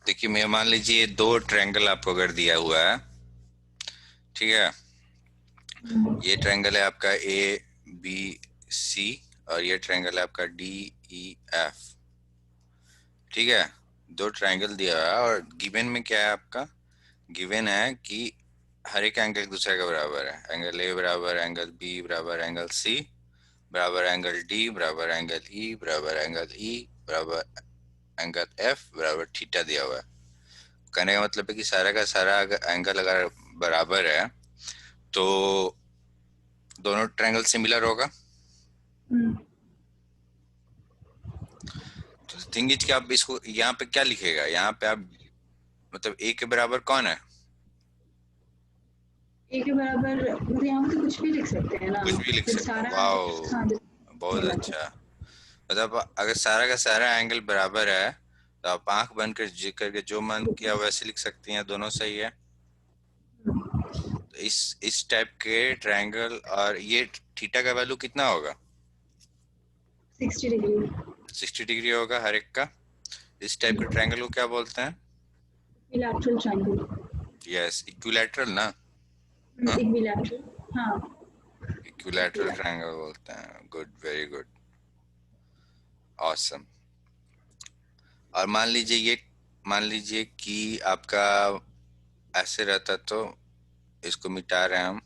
देखिए, मैं मान लीजिए दो ट्रायंगल आपको अगर दिया हुआ है, ठीक है। ये ट्रायंगल है आपका ए बी सी, और ये ट्रायंगल है आपका डी ई एफ, ठीक है। दो ट्रायंगल दिया हुआ है और गिवन में क्या है आपका, गिवन है कि हर एक एंगल एक दूसरे का बराबर है। एंगल ए बराबर एंगल बी बराबर एंगल सी बराबर एंगल डी बराबर एंगल ई बराबर एंगल ई बराबर एंगल एफ बराबर थीटा दिया हुआ है। कहने का मतलब है कि सारा का सारा एंगल अगर बराबर है तो दोनों ट्रायंगल सिमिलर होगा। तो थिंग इज कि आप इसको यहाँ पे क्या लिखेगा, यहाँ पे आप मतलब ए के बराबर कौन है, ए के बराबर मतलब यहाँ पे तो कुछ भी लिख सकते हैं ना, कुछ भी लिख जब सकते हैं। सारा। हाँ, वाह, बहुत अच्छा। मतलब अगर सारा का सारा एंगल बराबर है तो आप आंख बंद कर करके जो मन किया वैसे लिख सकती हैं, दोनों सही है। तो इस टाइप के ट्रायंगल, और ये थीटा का वैल्यू कितना होगा, 60 डिग्री। 60 डिग्री होगा हर एक का। इस टाइप के ट्रायंगल को क्या बोलते हैं, इक्विलैटरल ट्रायंगल। यस इक्विलैटरल ना। हाँ, इक्विलैटरल। हाँ, इक्विलैटरल इक्विलैटरल। ट्रायंगल बोलते हैं। Good, very good, awesome. और मान लीजिए कि आपका ऐसे रहता तो इसको मिटा रहे हैं हम।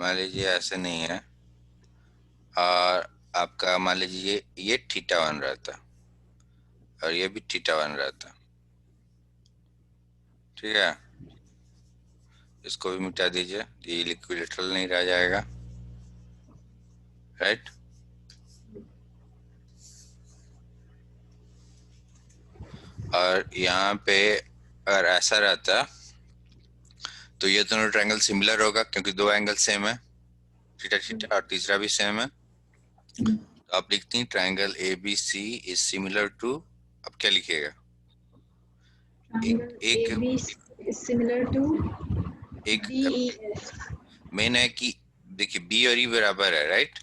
मान लीजिए ऐसे नहीं है, और आपका मान लीजिए ये थीटा वन रहता और ये भी थीटा वन रहता, ठीक है। इसको भी मिटा दीजिए, ये इक्विलैटरल नहीं रह जाएगा, राइट। और यहाँ पे अगर ऐसा रहता तो ये दोनों ट्रायंगल सिमिलर होगा क्योंकि दो एंगल सेम है, थीटा थीटा, और तीसरा भी सेम है। तो आप लिखती हैं triangle A B C is similar to, अब क्या लिखिएगा, एक ट्रायंगल ए एक बी इज सिमिलर टू एक डी ई एफ। मेन है कि देखिए बी और ई बराबर है, राइट।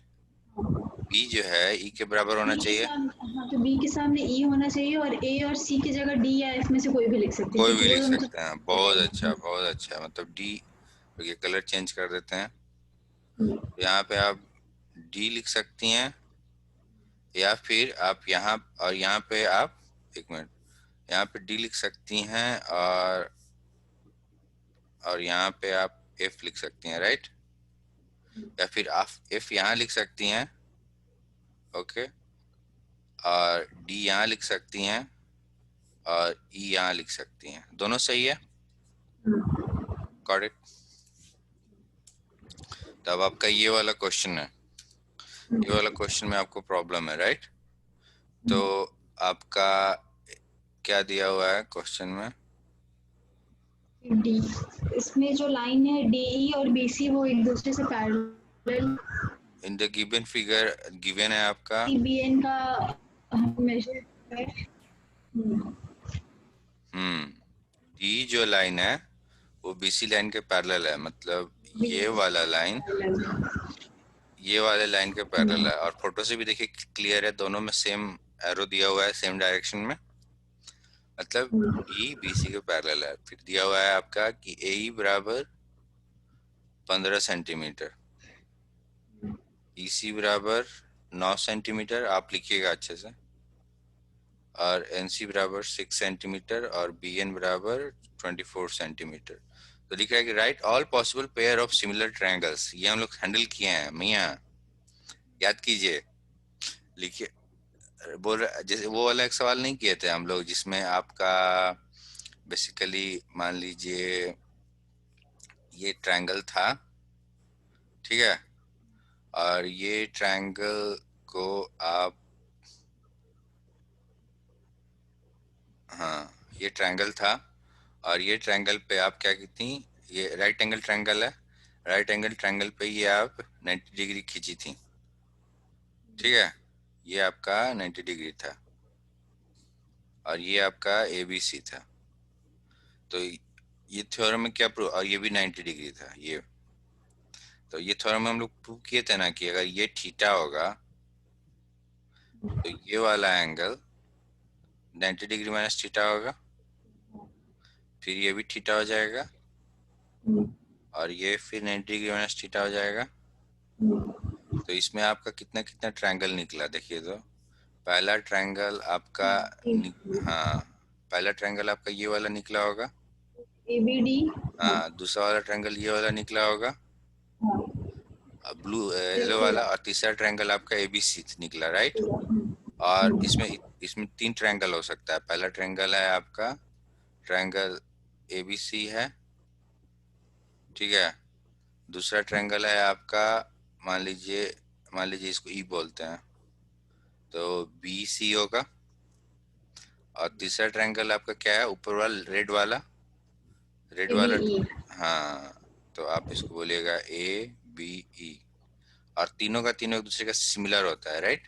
बी जो है ई के बराबर होना बी के चाहिए। सामने, हाँ, तो बी के सामने ई होना चाहिए और ए और सी की जगह डी या एफ में से कोई भी लिख सकते हैं कोई क्योंकि भी वो लिख दोनों तो सकते हैं, बहुत अच्छा बहुत अच्छा। मतलब डी, ये कलर चेंज कर देते हैं। यहाँ पे आप डी लिख सकती हैं, या फिर आप यहाँ और यहाँ पे आप, एक मिनट, यहाँ पे डी लिख सकती हैं, और यहाँ पे आप एफ लिख सकती हैं, राइट। या फिर आप एफ यहाँ लिख सकती हैं, ओके, और डी यहाँ लिख सकती हैं, और ई यहाँ लिख सकती हैं, दोनों सही है। Got it. तो अब आपका ये वाला क्वेश्चन है, ये वाला क्वेश्चन में आपको प्रॉब्लम है, राइट। तो आपका क्या दिया हुआ है क्वेश्चन में, डी, इसमें जो लाइन है डी ई और बी सी वो एक दूसरे से parallel. In the given figure, given है आपका, सी बी एन का मेजर है। डी जो लाइन है वो बीसी लाइन के पैरेलल है, मतलब ये वाला लाइन ये वाले लाइन के पैरेलल है। और फोटो से भी देखिए क्लियर है, दोनों में सेम एरो दिया हुआ है, सेम डायरेक्शन में, मतलब डी बी सी के पैरेलल है। फिर दिया हुआ है आपका कि ए ई बराबर 15 सेंटीमीटर, ई सी बराबर 9 सेंटीमीटर, आप लिखिएगा अच्छे से, और एन सी बराबर 6 सेंटीमीटर, और बी एन बराबर 24 सेंटीमीटर। तो लिखा है कि right all possible pair of similar triangles, ये हम लोग हैंडल किए हैं मियाँ, याद कीजिए। लिखिए, बोल रहे जैसे वो वाला एक सवाल नहीं किए थे हम लोग जिसमें आपका बेसिकली मान लीजिए ये ट्रायंगल था, ठीक है, और ये ट्रायंगल को आप, हाँ ये ट्रायंगल था, और ये ट्रायंगल पे आप क्या कहती, ये राइट एंगल ट्रायंगल है, राइट एंगल ट्रायंगल पे ये आप 90 डिग्री खींची थी, ठीक है। ये आपका 90 डिग्री था, और ये आपका ए बी सी था। तो ये थ्योरम में क्या प्रूव, और ये भी 90 डिग्री था ये। तो ये थ्योरम में हम लोग प्रूव किए थे ना कि अगर ये थीटा होगा तो ये वाला एंगल 90 डिग्री माइनस थीटा होगा, फिर ये भी थीटा हो जाएगा, और ये फिर 90 डिग्री माइनस थीटा हो जाएगा। तो इसमें आपका कितना कितना ट्रायंगल निकला देखिए तो। पहला ट्रायंगल आपका हाँ, पहला ट्रायंगल आपका ये वाला निकला होगा। ABD। हाँ, दूसरा वाला ट्रायंगल ये वाला निकला होगा, ब्लू येलो वाला, और तीसरा ट्रायंगल आपका ABC निकला, राइट। और इसमें इसमें 3 ट्रायंगल हो सकता है। पहला ट्रायंगल है आपका ट्रायंगल ABC है, ठीक है। दूसरा ट्रायंगल है आपका, मान लीजिए इसको E बोलते हैं, तो BC होगा। और तीसरा ट्रायंगल आपका क्या है, ऊपर वाला रेड वाला। ABE। हाँ, तो आप इसको बोलिएगा ABE। और तीनों का तीनों एक दूसरे का सिमिलर होता है, राइट।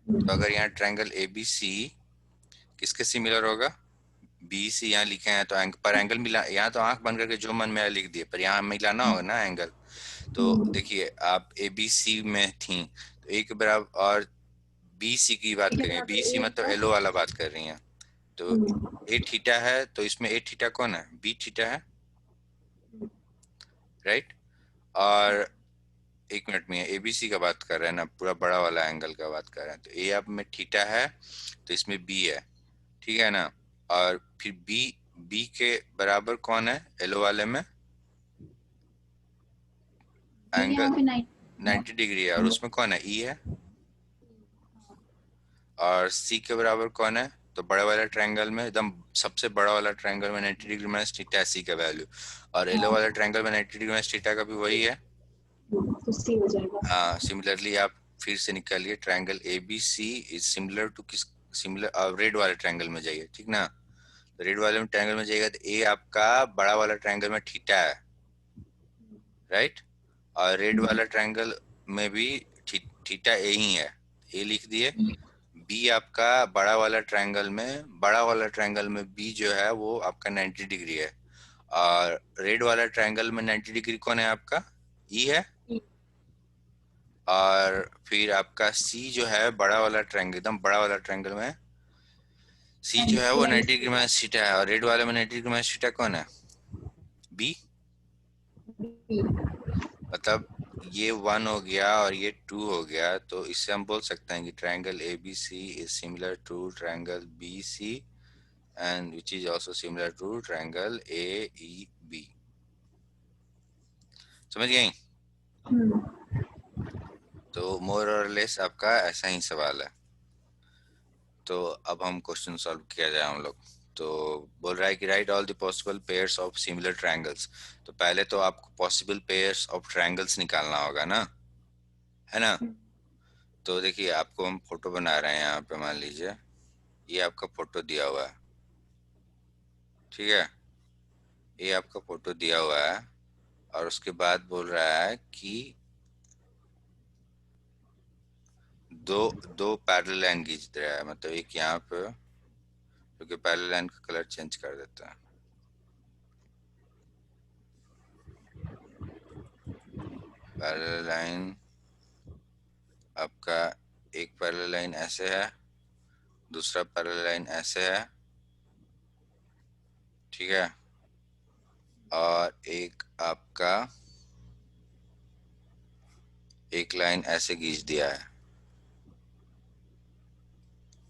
तो अगर यहाँ ट्रायंगल ABC किसके सिमिलर होगा, BC यहाँ लिखे हैं, तो पर एंगल मिला, यहाँ तो आंख बंद करके जो मन में आया लिख दिए, पर यहाँ मिलाना होगा ना एंगल। तो देखिए आप ABC में थी, तो एक बराबर, और BC की बात करें, BC मतलब एलो वाला बात कर रही हैं, तो ए थीटा है, तो इसमें ए थीटा कौन है, B थीटा है, राइट। और एक मिनट में ABC का बात कर रहे हैं ना, पूरा बड़ा वाला एंगल का बात कर रहे हैं, तो ए अब में थीटा है, तो इसमें B है, ठीक है ना। और फिर बी के बराबर कौन है एलो वाले में, एंगल 90 डिग्री है, और उसमें कौन है, E है। और C के बराबर कौन है, तो बड़े वाला ट्रायंगल में एकदम सबसे बड़ा वाला ट्रायंगल में 90 डिग्री माइनस थीटा है C का वैल्यू, और एलो वाला ट्रायंगल में 90 डिग्री माइनस थीटा का भी वही है। तो C हो जाएगा। हाँ, सिमिलरली आप फिर से निकालिए, triangle ABC is similar to किस, सिमिलर रेड वाले ट्रायंगल में जाइए, ठीक ना। तो रेड वाले में ट्रायंगल में जाइएगा, तो ए आपका बड़ा वाला ट्रायंगल में थीटा है, राइट। और रेड वाला ट्रायंगल में भी थीटा ए ही है, ए लिख दिए। बी आपका बड़ा वाला ट्रायंगल में बी जो है वो आपका 90 डिग्री है, और रेड वाला ट्रायंगल में 90 डिग्री कौन है आपका, ई है। और फिर आपका सी जो है बड़ा वाला ट्रायंगल, एकदम बड़ा वाला ट्रायंगल में सी जो है वो 90 डिग्री माइनस थीटा है, और रेड वाले में 90 डिग्री माइनस थीटा कौन है, बी। मतलब ये 1 हो गया और ये 2 हो गया, तो इससे हम बोल सकते हैं कि triangle ABC is similar to triangle BC and which is also similar to triangle AEB। समझ गए। तो मोर और लेस आपका ऐसा ही सवाल है। तो अब हम क्वेश्चन सॉल्व किया जाए हम लोग। तो बोल रहा है कि right all the possible pairs of similar triangles. तो पहले तो आपको पॉसिबल पेयर्स ऑफ ट्रायंगल्स निकालना होगा ना, है ना। तो देखिए आपको हम फोटो बना रहे हैं यहाँ पे, मान लीजिए ये आपका फोटो दिया हुआ है, ठीक है। ये आपका फोटो दिया हुआ है, और उसके बाद बोल रहा है कि दो दो पैरेलल लाइन खींच रहा है, मतलब एक यहाँ पे, क्योंकि पैरेलल लाइन का कलर चेंज कर देता है। पैरेलल लाइन आपका, एक पैरेलल लाइन ऐसे है, दूसरा पैरेलल लाइन ऐसे है, ठीक है। और एक आपका एक लाइन ऐसे खींच दिया है,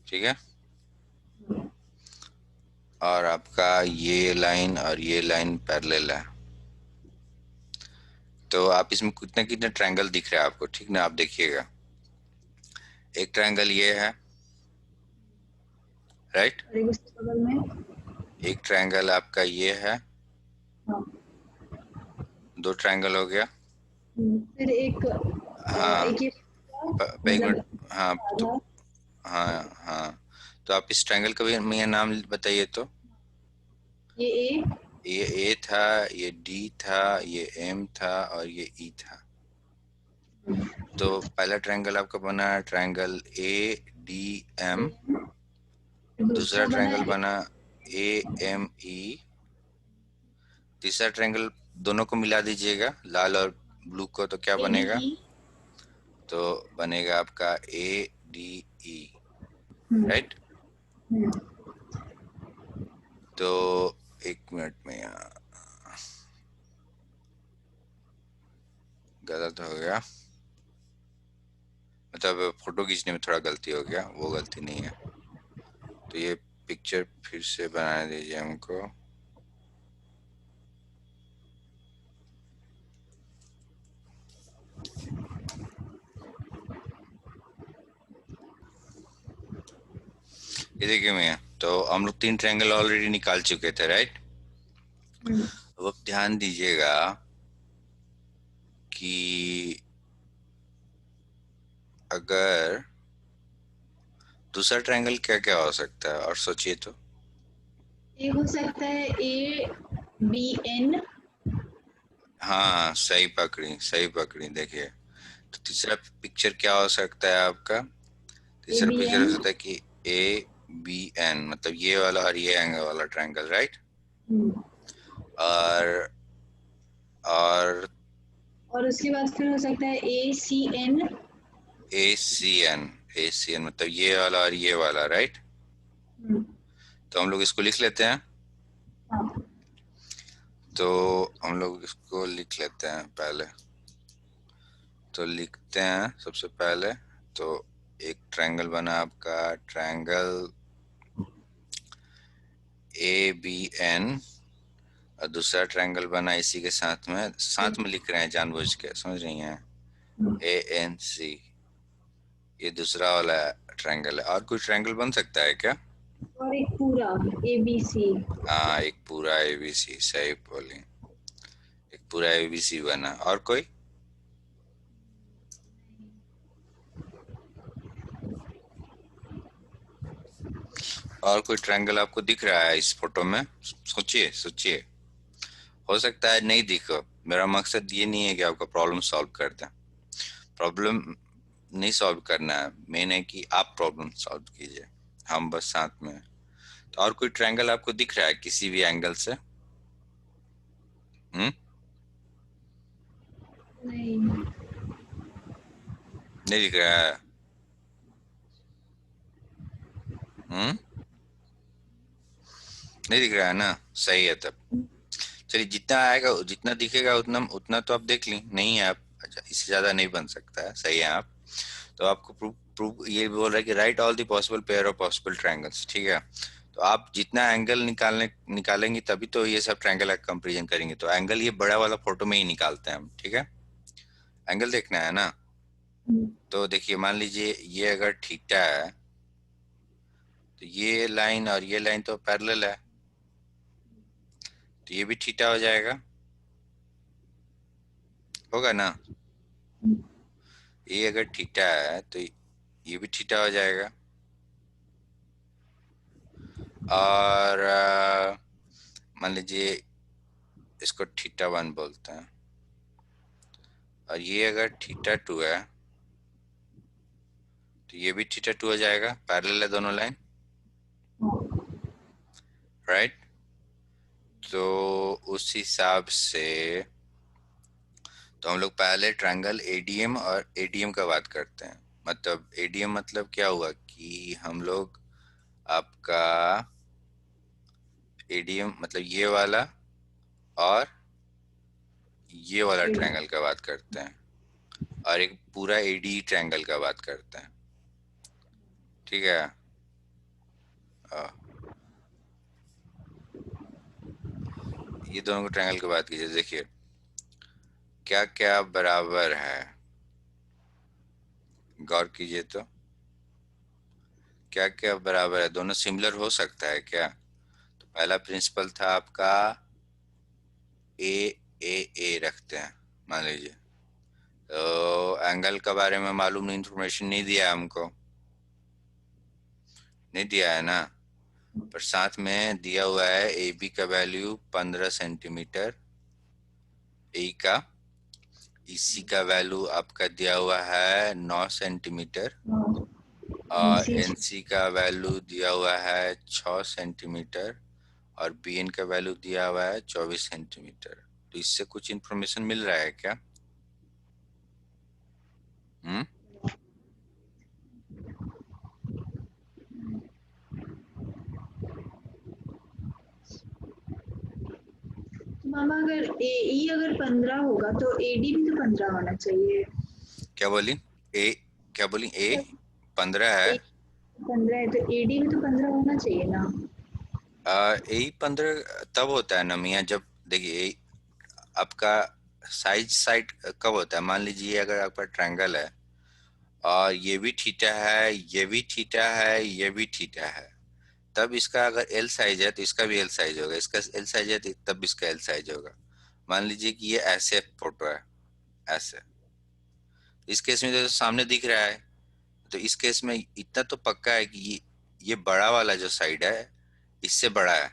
ठीक है। और आपका ये लाइन और ये लाइन पैरेलल है। तो आप इसमें कितने कितने ट्रायंगल दिख रहे हैं आपको, ठीक ना। आप देखिएगा, एक ट्रायंगल ये है, राइट। बगल में एक ट्रायंगल आपका ये है, दो ट्रायंगल हो गया। फिर एक हाँ, एक ये एक मिनट। मतलब हाँ तो, आधा। हाँ हाँ, तो आप इस ट्रायंगल का भी मुझे नाम बताइए तो। ये A। ये ए था, ये डी था, ये एम था, और ये ई था। तो पहला ट्रायंगल आपका बना ट्रायंगल ADM, दूसरा दूसरा बना ट्रायंगल बना AME, तीसरा ट्रायंगल दोनों को मिला दीजिएगा, लाल और ब्लू को, तो क्या बनेगा, ADE। तो बनेगा आपका ADE। राइट। हम्म, तो एक मिनट में यहाँ गलत हो गया, मतलब फोटो खींचने में थोड़ा गलती हो गया, वो गलती नहीं है। तो ये पिक्चर फिर से बनाने दीजिए हमको। ये देखिए मैं, तो हम लोग 3 ट्रायंगल ऑलरेडी निकाल चुके थे, राइट। हम्म, अब आप ध्यान दीजिएगा कि अगर दूसरा ट्रायंगल क्या क्या हो सकता है, और सोचिए तो। ये हो सकता है ABN। हाँ सही पकड़ी। देखिए, तो तीसरा पिक्चर क्या हो सकता है आपका? तीसरा पिक्चर हो ABN। सकता है कि ABN, मतलब ये वाला और ये एंगल वाला ट्रायंगल, राइट। और और और उसके बाद फिर हो सकता है ACN। ACN मतलब ये वाला और ये वाला, राइट। तो हम लोग इसको लिख लेते हैं। हाँ, तो हम लोग इसको लिख लेते हैं पहले। तो लिखते हैं सबसे पहले। तो एक ट्रायंगल बना आपका, ट्रायंगल ABN, और दूसरा ट्रायंगल बना इसी के साथ में लिख रहे हैं जानबूझ के, समझ रही हैं। ANC, ये दूसरा वाला ट्रायंगल है। और कोई ट्रायंगल बन सकता है क्या? और एक पूरा ABC। हाँ, एक पूरा ABC, सही बोली। एक पूरा ABC बना। और कोई? और कोई ट्रायंगल आपको दिख रहा है इस फोटो में? सोचिए सोचिए। हो सकता है नहीं दिखो। मेरा मकसद ये नहीं है कि आपका प्रॉब्लम सॉल्व कर दें। प्रॉब्लम नहीं सॉल्व करना है, मेन है कि आप प्रॉब्लम सॉल्व कीजिए, हम बस साथ में हैं। तो और कोई ट्रायंगल आपको दिख रहा है किसी भी एंगल से? हम्म? नहीं। नहीं दिख रहा है? हम्म? नहीं दिख रहा है ना, सही है तब। चलिए, जितना आएगा जितना दिखेगा उतना उतना तो आप देख ली, नहीं है आप। अच्छा, इससे ज्यादा नहीं बन सकता है, सही है आप। तो आपको प्रूव प्रूव ये बोल रहा है कि right all the possible pair of possible triangles, ठीक है। तो आप जितना एंगल निकालेंगे तभी तो ये सब ट्रायंगल का कंपैरिजन करेंगे। तो एंगल ये बड़ा वाला फोटो में ही निकालते हैं हम, ठीक है। एंगल देखना है ना। तो देखिए, मान लीजिए ये अगर थीटा है, तो ये लाइन और ये लाइन तो पैरेलल है, तो ये भी थीटा हो जाएगा, होगा ना। ये अगर थीटा है तो ये भी थीटा हो जाएगा। और मान लीजिए इसको थीटा 1 बोलते हैं, और ये अगर थीटा 2 है तो ये भी थीटा 2 हो जाएगा, पैरेलल है दोनों लाइन, राइट। तो उस हिसाब से तो हम लोग पहले ट्रायंगल ADM और ADM का बात करते हैं। मतलब ADM मतलब क्या हुआ कि हम लोग आपका ADM मतलब ये वाला और ये वाला ट्रायंगल का बात करते हैं, और एक पूरा AD ट्रायंगल का बात करते हैं, ठीक है। अ, ये दोनों को ट्रायंगल की बात कीजिए। देखिए क्या क्या बराबर है, गौर कीजिए तो। क्या क्या बराबर है, दोनों सिमिलर हो सकता है क्या? तो पहला प्रिंसिपल था आपका ए रखते हैं, मान लीजिए। तो एंगल के बारे में मालूम नहीं, इंफॉर्मेशन नहीं दिया हमको, नहीं दिया है ना। पर साथ में दिया हुआ है ए बी का वैल्यू 15 सेंटीमीटर, ए का, इसी का वैल्यू आपका दिया हुआ है 9 सेंटीमीटर, और NC। एनसी का वैल्यू दिया हुआ है 6 सेंटीमीटर, और बीएन का वैल्यू दिया हुआ है 24 सेंटीमीटर। तो इससे कुछ इन्फॉर्मेशन मिल रहा है क्या? हम्म? मामा अगर AE अगर 15 होगा तो AD भी तो 15 होना चाहिए। क्या बोली? ए, क्या बोली? ए 15 है। ए 15 है तो AD भी तो 15 होना चाहिए ना। ए 15 तब होता है ना मियाँ, जब देखिए आपका साइड साइड कब होता है, मान लीजिए अगर आपका ट्रायंगल है और ये भी थीटा है, ये भी थीटा है, ये भी थीटा है, तब इसका अगर एल साइज है तो इसका भी एल साइज होगा, इसका एल साइज है तो तब इसका एल साइज होगा। मान लीजिए कि ये ऐसे फोटो है, ऐसे, इस केस में तो सामने दिख रहा है, तो इस केस में इतना तो पक्का है कि ये बड़ा वाला जो साइड है इससे बड़ा है।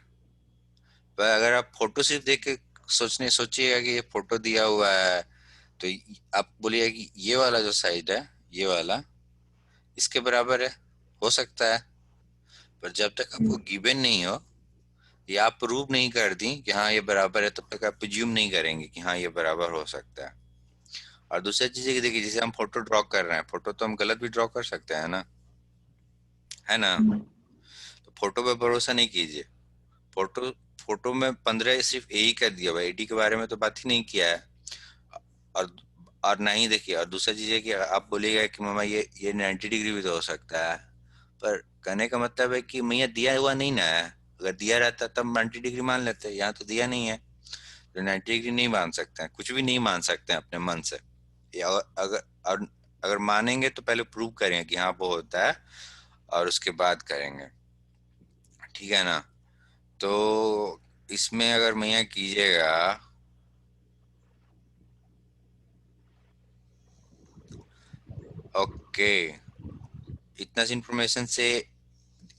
पर अगर आप फोटो सिर्फ देख के सोचिएगा कि ये फोटो दिया हुआ है, तो आप बोलिएगा कि ये वाला जो साइड है, ये वाला इसके बराबर है, हो सकता है। पर जब तक आपको गिवन नहीं हो या आप प्रूव नहीं कर दी कि हाँ ये बराबर है, तब तक आप प्रिज्यूम नहीं करेंगे कि हाँ ये बराबर हो सकता है। और दूसरी चीज है कि देखिए, जैसे हम फोटो ड्रॉ कर रहे हैं, फोटो तो हम गलत भी ड्रॉ कर सकते हैं ना, है ना? तो फोटो पे भरोसा नहीं कीजिए। फोटो फोटो में 15 सिर्फ ए ही कर दिया हुआ है, एडी के बारे में तो बात ही नहीं किया है। और और नहीं देखिए, और दूसरा चीज है कि आप बोलिएगा कि मामा ये 90 डिग्री भी तो हो सकता है, पर कहने का मतलब है कि मैया दिया हुआ नहीं ना है। अगर दिया रहता तब 90 डिग्री मान लेते, यहाँ तो दिया नहीं है, तो 90 डिग्री नहीं मान सकते हैं, कुछ भी नहीं मान सकते हैं अपने मन से। या अगर और अगर मानेंगे तो पहले प्रूव करेंगे कि हाँ वो होता है, और उसके बाद करेंगे, ठीक है ना? तो इसमें अगर मैया कीजिएगा, ओके, इतना सी इंफॉर्मेशन से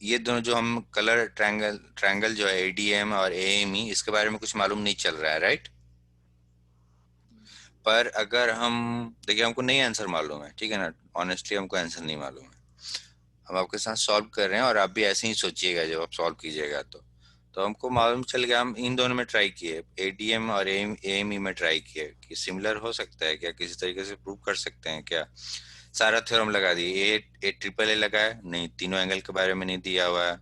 ये दोनों जो हम कलर ट्रायंगल ट्रायंगल जो है एडीएम और एएमई, इसके बारे में कुछ मालूम नहीं चल रहा है, राइट? पर अगर हम देखिए, हमको नहीं आंसर मालूम है, ठीक है ना, ऑनेस्टली हमको आंसर नहीं मालूम है, हम आपके साथ सॉल्व कर रहे हैं और आप भी ऐसे ही सोचिएगा जब आप सॉल्व कीजिएगा। तो हमको मालूम चल गया, हम इन दोनों में ट्राई किए, एडीएम और एएमई में ट्राई किए कि सिमिलर हो सकता है क्या, किसी तरीके से प्रूव कर सकते हैं क्या। सारा थ्योरम लगा दिए, ए ट्रिपल ए लगा है, नहीं तीनों एंगल के बारे में नहीं दिया हुआ है,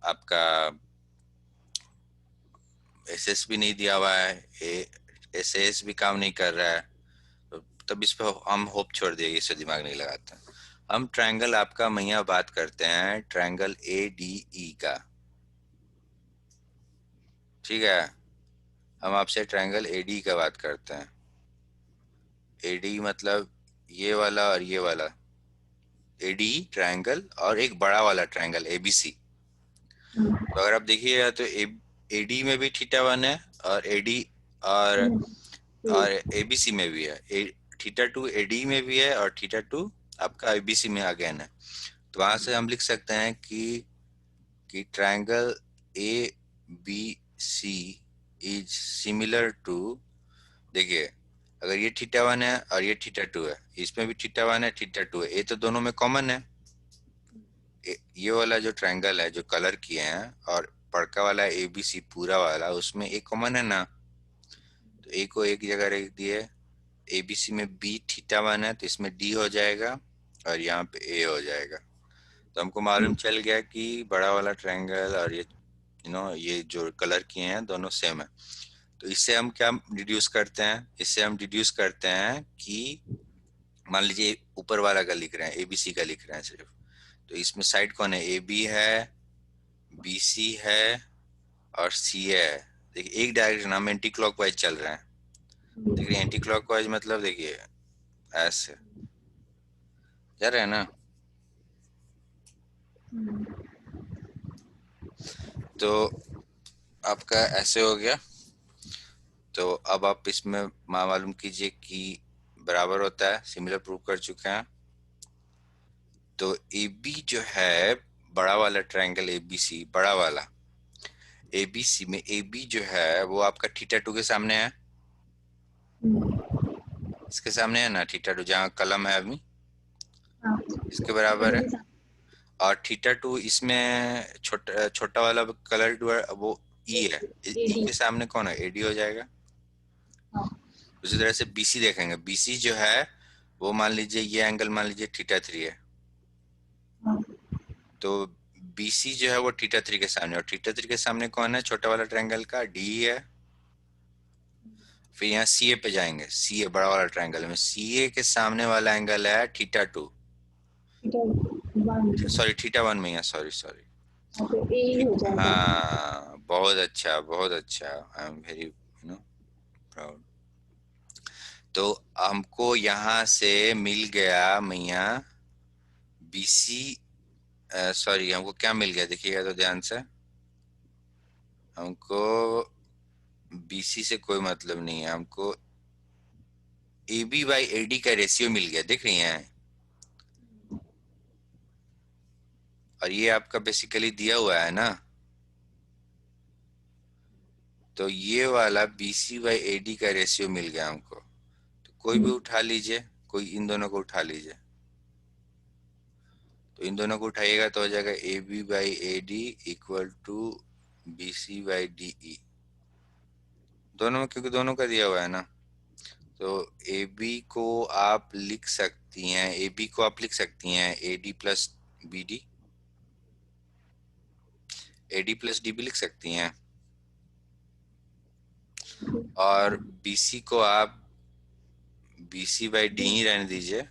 आपका एस एस भी नहीं दिया हुआ है, एस एस भी काम नहीं कर रहा है, तो तब इस पे हम होप छोड़ दिए, इससे दिमाग नहीं लगाते। हम ट्रायंगल आपका मैया बात करते हैं, ट्रायंगल ए डी ई का, ठीक है? हम आपसे ट्रायंगल ए डी का बात करते हैं। ए डी मतलब ये वाला और ये वाला, ए डी ट्रायंगल, और एक बड़ा वाला ट्रायंगल ए बी सी। तो अगर आप देखिएगा तो ए डी में भी थीटा वन है, और ए डी और एबीसी में भी है, थीटा टू एडी में भी है, और थीटा टू आपका एबीसी में अगेन है। तो वहां से हम लिख सकते हैं कि triangle A B C is similar to, देखिए अगर ये थीटा वन है और ये थीटा टू है, इसमें भी थीटा वन है थीटा टू है, ये तो दोनों में कॉमन है। ये वाला जो ट्रायंगल है जो कलर किए हैं, और बड़का वाला एबीसी पूरा वाला, उसमें एक कॉमन है ना, तो ए को एक जगह रख दिए, एबीसी में बी थीटा वन है तो इसमें डी हो जाएगा, और यहाँ पे ए हो जाएगा। तो हमको मालूम चल गया कि बड़ा वाला ट्रायंगल और ये ये जो कलर किए हैं दोनों सेम है। तो इससे हम क्या डिड्यूस करते हैं, इससे हम डिड्यूस करते हैं कि मान लीजिए ऊपर वाला का लिख रहे हैं, एबीसी का लिख रहे हैं सिर्फ, तो इसमें साइड कौन है, ए बी है, बी सी है, और सी है। देखिए एक डायरेक्शन हम एंटी क्लॉकवाइज चल रहे हैं, देखिए एंटी क्लॉकवाइज मतलब देखिए ऐसे जा रहे हैं ना। तो आपका ऐसे हो गया, तो अब आप इसमें मालूम कीजिए कि बराबर होता है, सिमिलर प्रूव कर चुके हैं। तो ए बी जो है, बड़ा वाला ट्रायंगल ए बी सी, बड़ा वाला ए बी सी में ए बी जो है वो आपका थीटा टू के सामने है, इसके सामने है ना, थीटा टू जहाँ कलम है अभी, इसके बराबर है। और थीटा टू इसमें छोटा छोटा वाला कलर वो ई है, ई AD। के सामने कौन है, एडी हो जाएगा। उसी तरह से बीसी देखेंगे, बीसी जो है वो मान लीजिए ये एंगल मान लीजिए थीटा थ्री है, तो बीसी जो है वो थीटा थ्री के सामने, और थीटा थ्री के सामने कौन है, छोटा वाला ट्रायंगल का डी है। फिर यहाँ सी ए पे जाएंगे, सी ए बड़ा वाला ट्रायंगल में सी ए के सामने वाला एंगल है theta 2, theta one. Sorry theta 1 में है, सॉरी सॉरी। हाँ, तो ए ही हो जाएगा। हाँ बहुत अच्छा बहुत अच्छा, आई एम वेरी प्राउड। तो हमको यहाँ से मिल गया मैया बीसी, सॉरी हमको क्या मिल गया देखिएगा तो ध्यान से, हमको बीसी से कोई मतलब नहीं है, हमको A B by A D का रेशियो मिल गया, देख रही हैं। और ये आपका बेसिकली दिया हुआ है ना, तो ये वाला B C by A D का रेशियो मिल गया हमको। तो कोई भी उठा लीजिए, कोई इन दोनों को उठा लीजिए, तो इन दोनों को उठाइएगा तो हो जाएगा A B by A D equal to B C by D E, दोनों में, क्योंकि दोनों का दिया हुआ है ना। तो ए बी को आप लिख सकती हैं, ए बी को आप लिख सकती हैं A D plus B D, A D plus D भी लिख सकती हैं। और बी सी को आप बी सी बाई डी ही रहने दीजिए,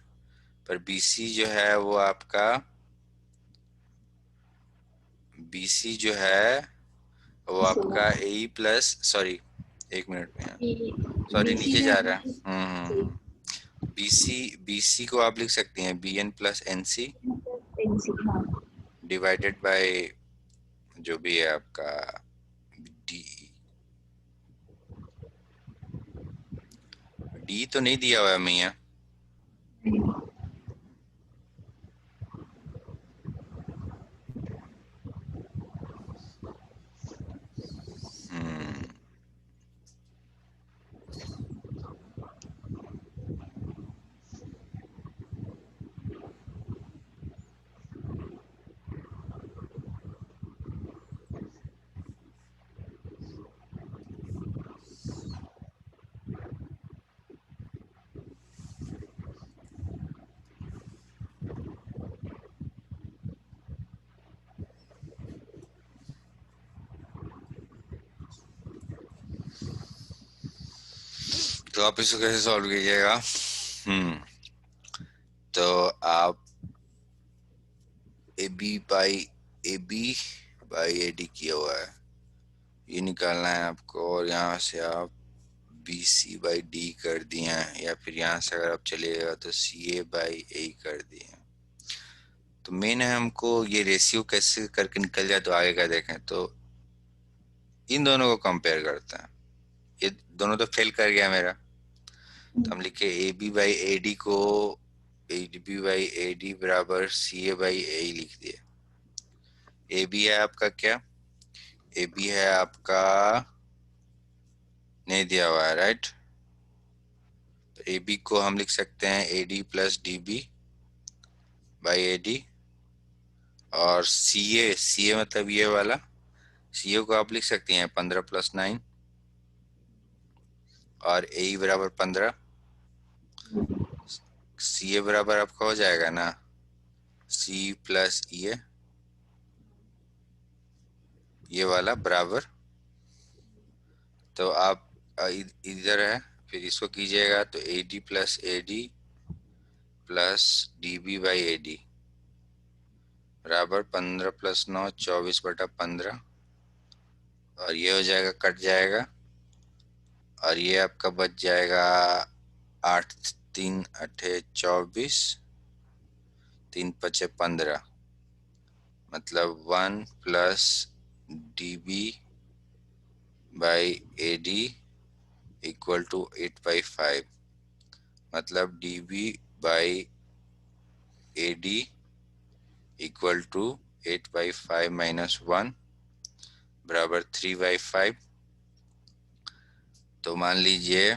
पर बी सी जो है वो आपका, बी सी जो है वो आपका ए प्लस, सॉरी एक मिनट में, सॉरी बीसी नीचे जो जा है रहा है। बी सी को आप लिख सकती हैं B N plus N C divided by जो भी है आपका डी। डी तो नहीं दिया हुआ है मैया, हम्म, तो आप इसको कैसे सॉल्व कीजिएगा। तो आप A B by A D किया हुआ है, ये निकालना है आपको, और यहाँ से आप बी सी बाई डी कर दिए हैं, या फिर यहाँ से अगर आप चलिएगा तो सी ए बाई ए कर दिए हैं। तो मेन है हमको ये रेशियो कैसे करके निकल जाए, तो आगे का देखें तो इन दोनों को कंपेयर करते हैं, ये दोनों तो फेल कर गया मेरा, तो हम लिखे A B by A D को A B by A D बराबर सी ए बाई ए लिख दिए। ए बी है आपका क्या, ए बी है आपका नहीं दिया हुआ है राइट, तो ए बी को हम लिख सकते हैं A D plus D B by A D, और सी ए मतलब ये वाला, सी ए को आप लिख सकती हैं 15 + 9, और ए बराबर 15, सी ए बराबर आपका हो जाएगा ना सी प्लस ई, ये वाला बराबर, तो आप इधर है, फिर इसको कीजिएगा तो A D plus A D plus D B by A D बराबर 15 + 9 24/15, और ये हो जाएगा कट जाएगा, और ये आपका बच जाएगा 8 3 8 24 3 5 15, मतलब 1 plus D B by A D equal to 8/5, मतलब D B by A D equal to 8/5 minus 1 बराबर 3/5। तो मान लीजिए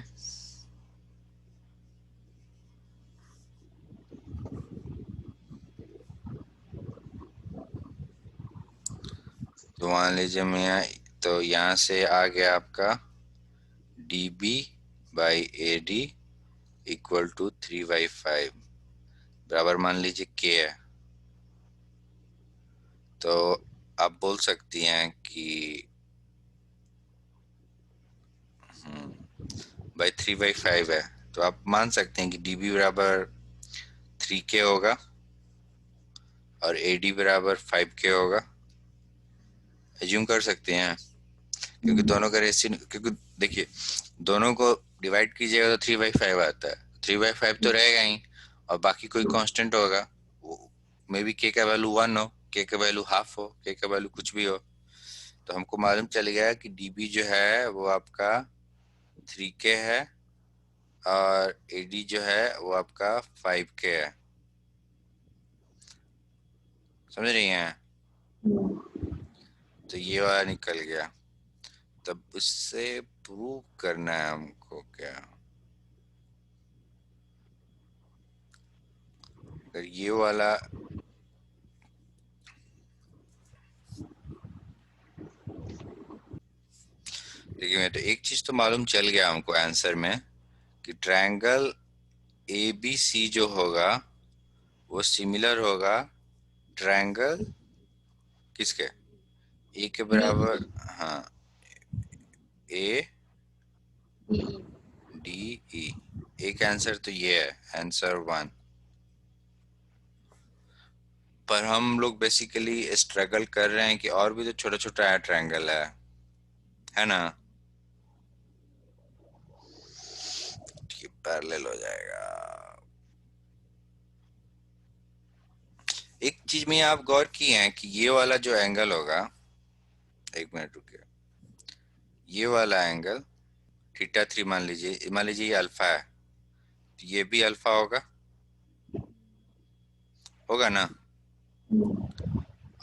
मैं, तो यहाँ से आ गया आपका D B by A D equal to 3/5 बराबर मान लीजिए के है। तो आप बोल सकती हैं कि बाई 3/5 है, तो आप मान सकते हैं कि DB बराबर 3K होगा और AD बराबर 5K होगा। एज्यूम कर सकते हैं, क्योंकि दोनों का रेशियो, क्योंकि देखिए दोनों को डिवाइड कीजिएगा तो 3/5 आता है, 3/5 तो रहेगा ही, और बाकी कोई कांस्टेंट होगा, मे बी के का वैल्यू 1 हो, के का वैल्यू हाफ हो, के का वैल्यू कुछ भी हो। तो हमको मालूम चल गया कि DB जो है वो आपका 3K है और AD जो है वो आपका 5K है। समझ रही हैं? तो ये वाला निकल गया। तब उससे प्रूव करना है हमको क्या, अगर ये वाला, देखिए मैं तो एक चीज तो मालूम चल गया हमको आंसर में, कि ट्रायंगल ABC जो होगा वो सिमिलर होगा ट्रायंगल किसके, ए के बराबर, हाँ, ADE। एक आंसर तो ये है, आंसर 1। पर हम लोग बेसिकली स्ट्रगल कर रहे हैं कि और भी तो छोटा छोटा ट्रायंगल है ना, ये पैरेलल हो जाएगा। एक चीज में आप गौर किए हैं कि ये वाला जो एंगल होगा, एक मिनट रुकिए, ये वाला एंगल θ3 मान लीजिए ये अल्फा है, तो ये भी अल्फा होगा, होगा ना।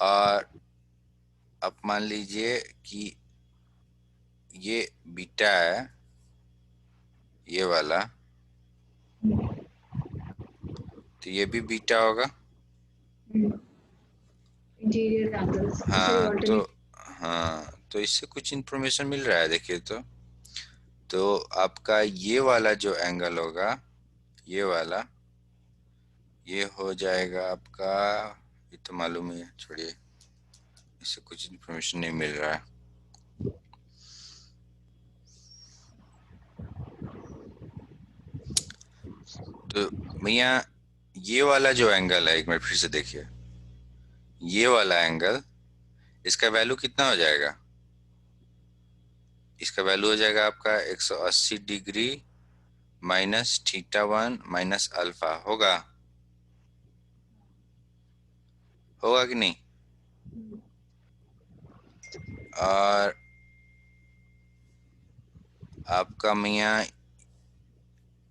और अब मान लीजिए कि ये बीटा है, ये वाला, तो ये भी बीटा होगा। इंटीरियर एंगल्स, सॉरी हाँ तो, ऑल्टरनेट। हाँ तो इससे कुछ इंफॉर्मेशन मिल रहा है, देखिए तो आपका ये वाला जो एंगल होगा, ये वाला, ये हो जाएगा आपका, ये तो मालूम ही है, छोड़िए, इससे कुछ इंफॉर्मेशन नहीं मिल रहा है। तो भैया ये वाला जो एंगल है, एक मिनट फिर से देखिए, ये वाला एंगल, इसका वैल्यू कितना हो जाएगा, इसका वैल्यू हो जाएगा आपका 180 डिग्री माइनस θ1 माइनस अल्फा, होगा, होगा कि नहीं। और आपका मियाँ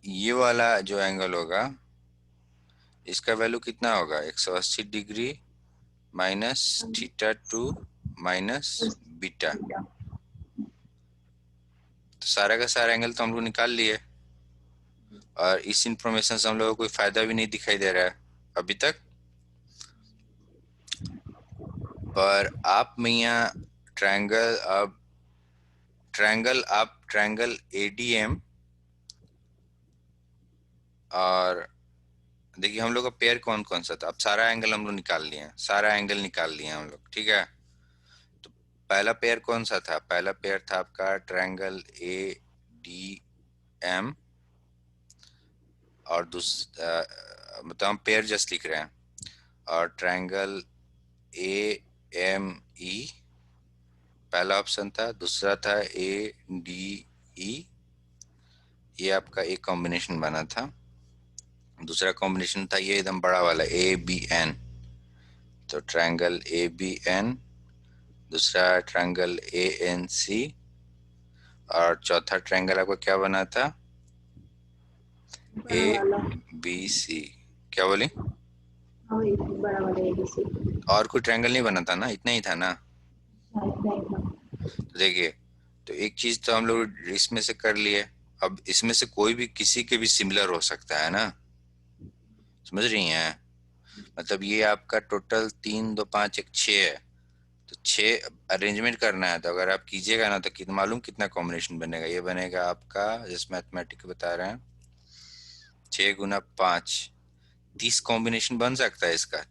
ये वाला जो एंगल होगा, इसका वैल्यू कितना होगा, 180 डिग्री माइनस θ2 माइनस बीटा। तो सारा का सारा एंगल तो हम लोग निकाल लिए, और इस इंफॉर्मेशन से हम लोगों को कोई फायदा भी नहीं दिखाई दे रहा है अभी तक। पर आप मियाँ ट्रायंगल, अब आप ट्रायंगल ADM, और देखिए हम लोग का पेयर कौन कौन सा था, अब सारा एंगल हम लोग निकाल लिए हैं, सारा एंगल निकाल लिए हम लोग, ठीक है। तो पहला पेयर कौन सा था, पहला पेयर था आपका ट्रायंगल ADM, और मतलब हम पेयर जस्ट लिख रहे हैं, और ट्रायंगल AME पहला ऑप्शन था, दूसरा था ADE, ये आपका एक कॉम्बिनेशन बना था। दूसरा कॉम्बिनेशन था ये एकदम बड़ा वाला ABN, तो ट्रायंगल ABN, दूसरा ट्रायंगल ANC, और चौथा ट्रायंगल आपका क्या बना था, ABC। क्या बोली, बड़ा वाला ABC। और कोई ट्रायंगल नहीं बना था ना, इतना ही था ना। तो देखिए, तो एक चीज तो हम लोग इसमें से कर लिए, अब इसमें से कोई भी किसी के भी सिमिलर हो सकता है ना, समझ रही हैं। मतलब ये आपका टोटल 3 2 5 1 6 है, तो 6 अरेंजमेंट करना है, तो अगर आप कीजिएगा ना तो कितना मालूम कितना कॉम्बिनेशन बनेगा, ये बनेगा आपका, जिस मैथमेटिक बता रहे हैं, 6 × 5, 30 कॉम्बिनेशन बन सकता है इसका,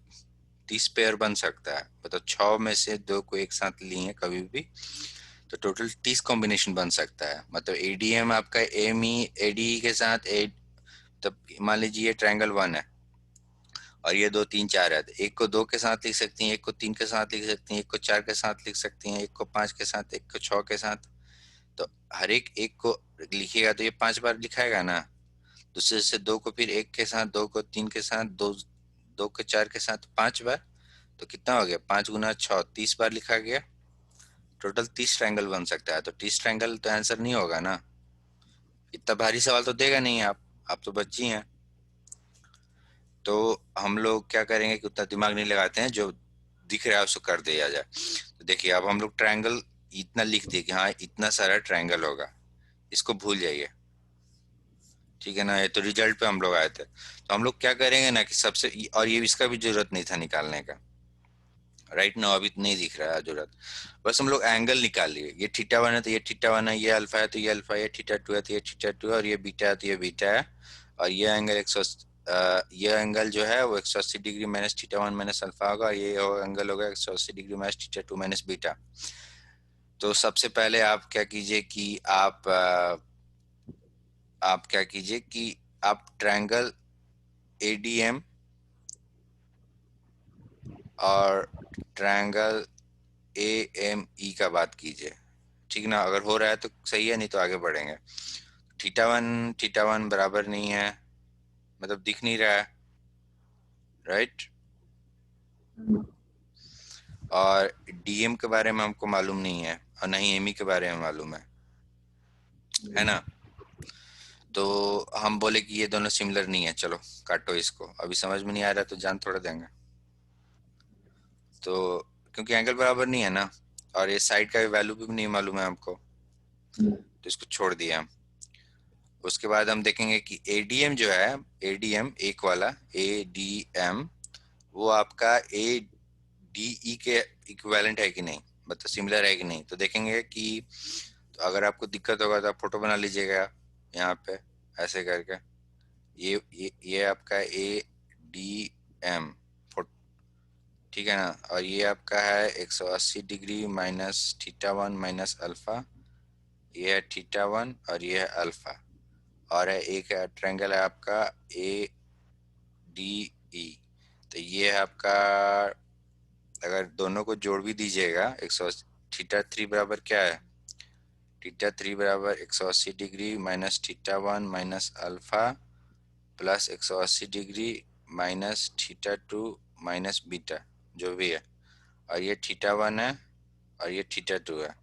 30 पेयर बन सकता है। मतलब 6 में से 2 को एक साथ लिए कभी भी, तो टोटल 30 कॉम्बिनेशन बन सकता है। मतलब एडीएम आपका एमई एडी के साथ तब मान लीजिए ये ट्रायंगल 1 है और ये 2 3 4 है, एक को 2 के साथ लिख सकती हैं, एक को 3 के साथ लिख सकती हैं, एक को 4 के साथ लिख सकती हैं, एक को 5 के साथ, एक को 6 के साथ। तो हर एक को लिखिएगा तो ये 5 बार लिखाएगा ना। दूसरे से 2 को फिर 1 के साथ, 2 को 3 के साथ, 2 को 4 के साथ 5 बार। तो कितना हो गया, 5 गुना 6 30 बार लिखा गया। टोटल 30 ट्रायंगल बन सकता है। तो 30 ट्रायंगल तो आंसर नहीं होगा ना, इतना भारी सवाल तो देगा नहीं आप तो बच्ची हैं। तो हम लोग क्या करेंगे कि उतना दिमाग नहीं लगाते हैं, जो दिख रहा है उसको कर दिया जाए। तो देखिए अब हम लोग ट्रायंगल इतना लिख दिए कि हाँ इतना सारा ट्रायंगल होगा, इसको भूल जाइए, ठीक है ना। ये तो रिजल्ट पे हम लोग आए थे। तो हम लोग क्या करेंगे ना कि सबसे, और ये इसका भी जरूरत नहीं था निकालने का, राइट ना, अभी तो नहीं दिख रहा है जरूरत। बस हम लोग एंगल निकाल लिए, ये थीटा 1 है तो ये थीटा 1 है, ये अल्फा है तो ये अल्फा है, ये थीटा 2 है तो ये थीटा 2 है, और ये बीटा है तो ये बीटा है। और ये एंगल ये एंगल जो है वो 180 degree minus theta 1 minus alpha होगा, और ये एंगल होगा 180 degree minus theta 2 minus beta. तो सबसे पहले आप क्या कीजिए कि आप क्या कीजिए कि आप ट्रायंगल एडीएम और ट्रायंगल ए एम ई का बात कीजिए, ठीक ना। अगर हो रहा है तो सही है, नहीं तो आगे बढ़ेंगे। थीटा वन बराबर नहीं है, मतलब दिख नहीं रहा है, राइट। और डीएम के बारे में हमको मालूम नहीं है, और नहीं एमई के बारे में मालूम है ना। तो हम बोले कि ये दोनों सिमिलर नहीं है, चलो काटो इसको, अभी समझ में नहीं आ रहा तो जान थोड़ा देंगे। तो क्योंकि एंगल बराबर नहीं है ना, और ये साइड का वैल्यू भी नहीं मालूम है हमको, तो इसको छोड़ दिया हम। उसके बाद हम देखेंगे कि एडीएम जो है, एडीएम एक वाला एडीएम, वो आपका ए डी ई के इक्विवेलेंट है कि नहीं, मतलब सिमिलर है कि नहीं। तो देखेंगे कि, तो अगर आपको दिक्कत होगा तो आप फोटो बना लीजिएगा यहाँ पे ऐसे करके। ये आपका ए डी एम, ठीक है ना। और ये आपका है 180 degree minus theta 1 minus alpha, ये है थीटा 1 और ये है अल्फा। और है एक ट्रायंगल है आपका ए डी ई। तो ये है आपका, अगर दोनों को जोड़ भी दीजिएगा 180, थीटा 3 बराबर क्या है, थीटा 3 बराबर 180 degree minus theta 1 minus alpha plus 180 degree minus theta 2 minus beta, जो भी है। और ये थीटा 1 है और ये थीटा 2 है।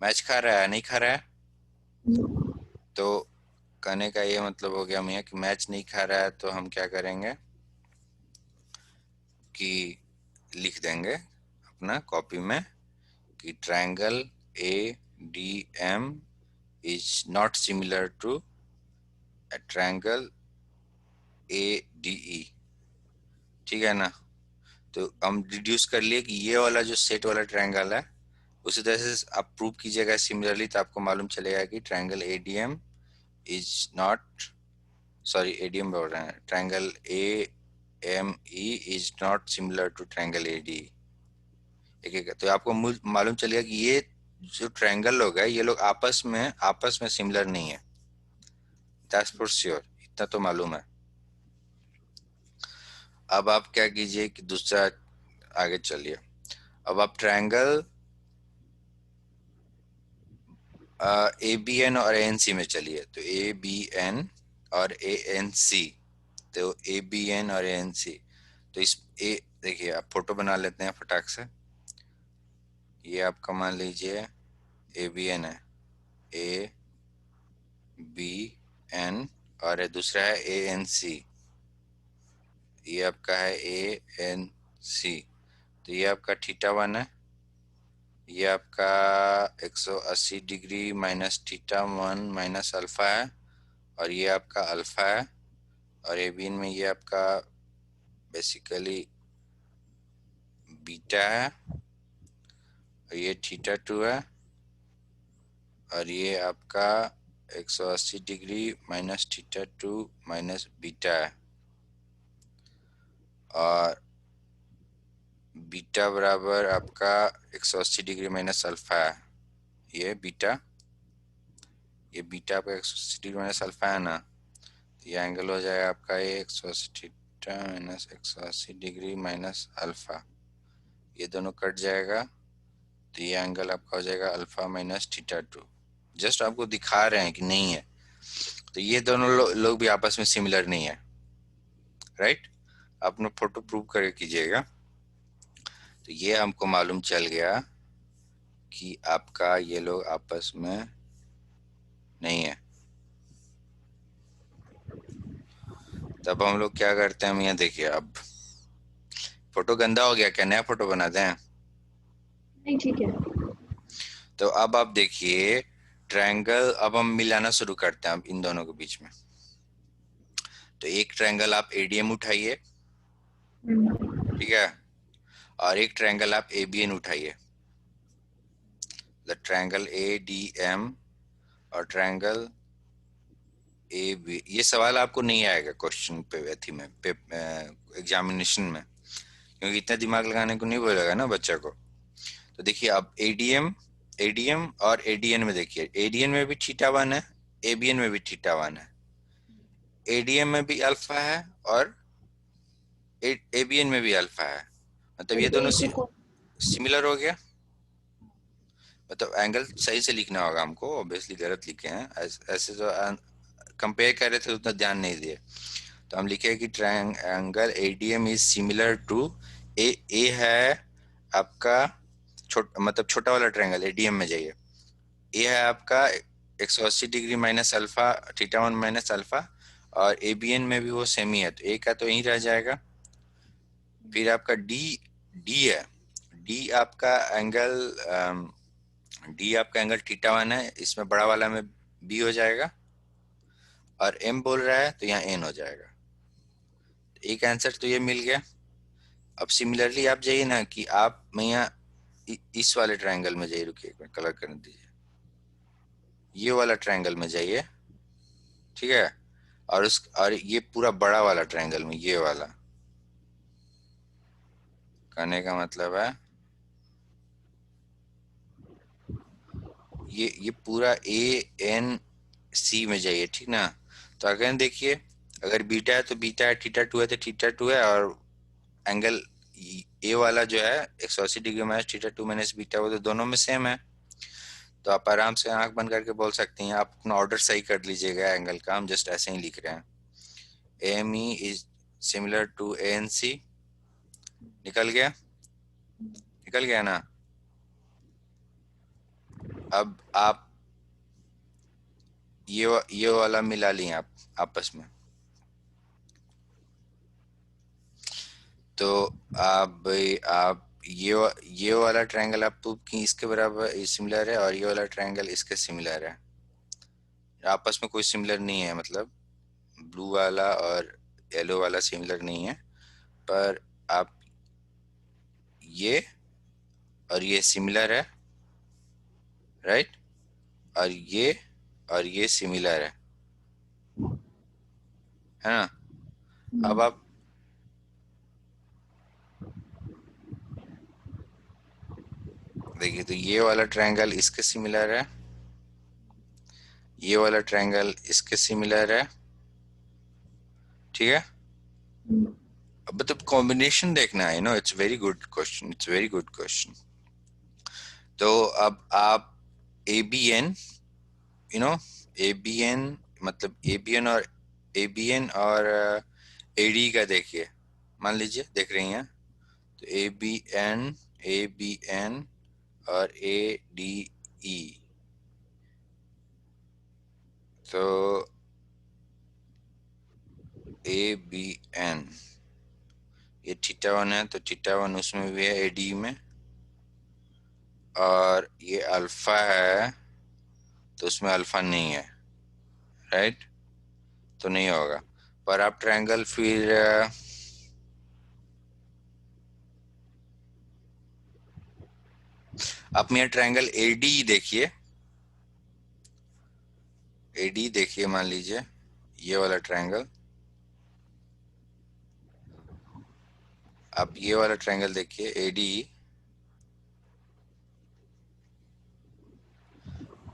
मैच खा रहा है नहीं खा रहा है? तो कहने का ये मतलब हो गया मियाँ कि मैच नहीं खा रहा है, तो हम क्या करेंगे कि लिख देंगे अपना कॉपी में कि triangle A D M is not similar to a triangle ADE, ठीक है ना। तो हम डिड्यूस कर लिए कि ये वाला जो सेट वाला ट्रायंगल है, उसी तरह से आप प्रूव कीजिएगा सिमिलरली, तो आपको मालूम चलेगा कि triangle ADM is not, sorry ADM बोल रहे हैं, triangle AME is not similar to triangle ADE। एक एक तो आपको मालूम चलेगा कि ये जो ट्रायंगल लोग है ये लोग आपस में सिमिलर नहीं है, दैट्स फॉर श्योर, इतना तो मालूम है। अब आप क्या कीजिए कि दूसरा आगे चलिए। अब आप ट्रायंगल ए बी एन और ए एन सी में चलिए। तो ए बी एन और ए एन सी, तो ए बी एन और ए एन सी, तो इस ए देखिए आप फोटो बना लेते हैं फटाक से। ये आपका मान लीजिए ए बी एन है, ए बी एन, और दूसरा है ए एन सी, ये आपका है ए एन सी। तो ये आपका थीटा 1 है, ये आपका 180 degree minus theta 1 minus alpha है, और ये आपका अल्फा है। और एबीन में ये आपका बेसिकली बीटा है, और ये थीटा 2 है, और ये आपका 180 degree minus theta 2 minus beta है। और बीटा बराबर आपका 180 डिग्री माइनस अल्फा है, ये बीटा, ये बीटा आपका 180 डिग्री माइनस अल्फा है ना, तो ये एंगल हो जाएगा आपका ये 180 theta minus 180 degree minus alpha, ये दोनों कट जाएगा, तो ये एंगल आपका हो जाएगा अल्फा माइनस थीटा 2। जस्ट आपको दिखा रहे हैं कि नहीं है, तो ये दोनों लोग भी आपस में सिमिलर नहीं है, राइट। आपने फोटो प्रूव करके कीजिएगा। तो ये हमको मालूम चल गया कि आपका ये लोग आपस में नहीं है। तब हम लोग क्या करते हैं, हम यहाँ देखिए, अब फोटो गंदा हो गया, क्या नया फोटो बना दें? नहीं ठीक है। तो अब आप देखिए ट्रायंगल, अब हम मिलाना शुरू करते हैं अब इन दोनों के बीच में। तो एक ट्रायंगल आप एडीएम उठाइए, ठीक है, और एक ट्रायंगल आप एबीएन उठाइए, द ट्रायंगल एडीएम और ट्रायंगल ए बी। ये सवाल आपको नहीं आएगा क्वेश्चन पे, एथी में, एग्जामिनेशन में, क्योंकि इतना दिमाग लगाने को नहीं बोलेगा ना बच्चा को। तो देखिए अब एडीएम, एडीएम और एडीएन में देखिए, एडीएन में भी थीटा 1 है, एबीएन में भी थीटा 1 है, एडीएम में भी अल्फा है और एबीएन में भी अल्फा है, मतलब ये बट दोनों एक को सिमिलर हो गया। मतलब एंगल सही से लिखना होगा हमको, ऑब्वियसली गलत लिखे हैं, ऐसे जो कंपेयर कर रहे थे उतना ध्यान नहीं दिए। तो हम लिखे कि triangle ADM is similar to A है आपका मतलब छोटा वाला ट्रायंगल एडीएम में जाइए, ए है आपका 180 degree minus alpha theta 1 minus alpha, और एबीएन में भी वो सेम ही है, तो ए का तो यही रह जाएगा। फिर आपका डी, डी है, डी आपका एंगल, डी आपका एंगल थीटा 1 है, इसमें बड़ा वाला में बी हो जाएगा, और एम बोल रहा है तो यहाँ एन हो जाएगा। एक आंसर तो ये मिल गया। अब सिमिलरली आप जाइए ना कि आप, मैं यहाँ इस वाले ट्रायंगल में जाइए, रुकिए एक मिनट कलर करने दीजिए, ये वाला ट्रायंगल में जाइए, ठीक है, और ये पूरा बड़ा वाला ट्रायंगल में, ये वाला, कहने का मतलब है ये पूरा ए एन सी में जाइए, ठीक ना। तो अगेन देखिए, अगर बीटा है तो बीटा है, थीटा 2 है तो थीटा 2 है, और एंगल ए वाला जो है 180 degree minus theta 2 minus beta, वो तो दोनों में सेम है। तो आप आराम से आंख बंद करके बोल सकती हैं, आप अपना ऑर्डर सही कर लीजिएगा एंगल का, हम जस्ट ऐसे ही लिख रहे हैं, M E is similar to A N C. निकल गया, निकल गया ना। अब आप ये वाला मिला लिए आप आपस में, तो आप ये वाला ट्रायंगल आप प्रूव की इसके बराबर सिमिलर है, और ये वाला ट्रायंगल इसके सिमिलर है। आपस में कोई सिमिलर नहीं है, मतलब ब्लू वाला और येलो वाला सिमिलर नहीं है, पर आप ये और ये सिमिलर है, राइट, और ये सिमिलर है ना। अब आप देखिए, तो ये वाला ट्रायंगल इसके सिमिलर है, ये वाला ट्रायंगल इसके सिमिलर है, ठीक है। अब मतलब कॉम्बिनेशन देखना है, no, it's very good question, it's very good question. तो अब आप A B N, you know, A B N, मतलब ए बी एन और ए डी का देखिए, मान लीजिए देख रही हैं, तो ए बी एन और ए डी ई, तो ए बी एन, ये थीटा 1 है तो थीटा 1 उसमें भी है ए डी में, और ये अल्फा है तो उसमें अल्फा नहीं है, राइट, तो नहीं होगा। पर आप ट्रायंगल फिर आप यहाँ ट्रायंगल एडी देखिए, एडी देखिए, मान लीजिए ये वाला ट्रायंगल, आप ये वाला ट्रायंगल देखिए एडी,